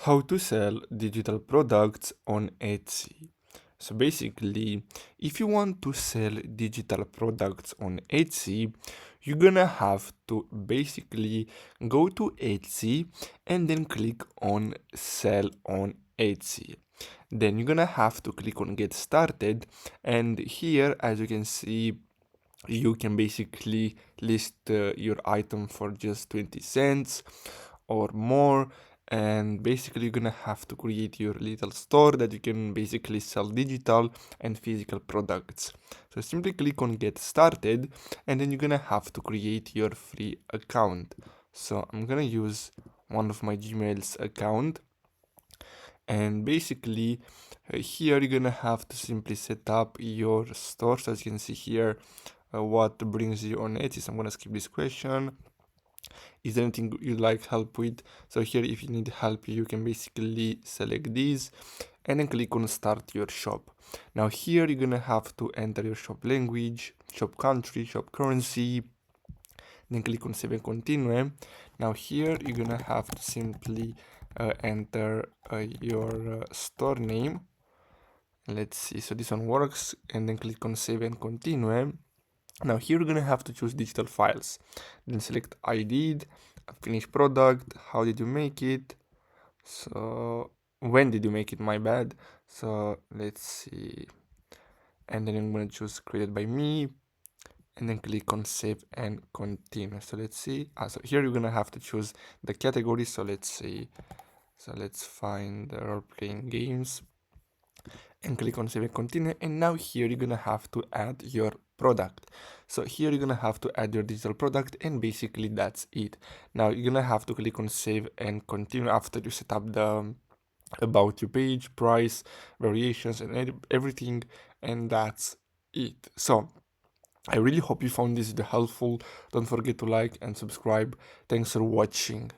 How to sell digital products on Etsy. So basically, if you want to sell digital products on Etsy, you're gonna have to basically go to Etsy and then click on sell on Etsy. Then you're gonna have to click on get started, and here, as you can see, you can basically list your item for just 20 cents or more, and basically you're gonna have to create your little store that you can basically sell digital and physical products. So simply click on get started, and then you're gonna have to create your free account. So I'm gonna use one of my Gmail's account, and basically here you're gonna have to simply set up your store. So as you can see here, what brings you on Etsy. So I'm gonna skip this question. Is there anything you'd like help with? So here, if you need help, you can basically select these and then click on start your shop. Now here you're gonna have to enter your shop language, shop country, shop currency, then click on save and continue. Now here you're gonna have to simply enter your store name. Let's see, so this one works, and then click on save and continue. Now here you're gonna have to choose digital files, then select I did, finished product, how did you make it, so when did you make it, my bad. So let's see, and then I'm gonna choose created by me, and then click on save and continue. So let's see, so here you're gonna have to choose the category. So let's see, so let's find role-playing games and click on save and continue. And now here you're gonna have to add your product. So here you're gonna have to add your digital product, and basically that's it. Now you're gonna have to click on save and continue after you set up the about your page, price, variations, and everything, and that's it. So I really hope you found this video helpful. Don't forget to like and subscribe. Thanks for watching.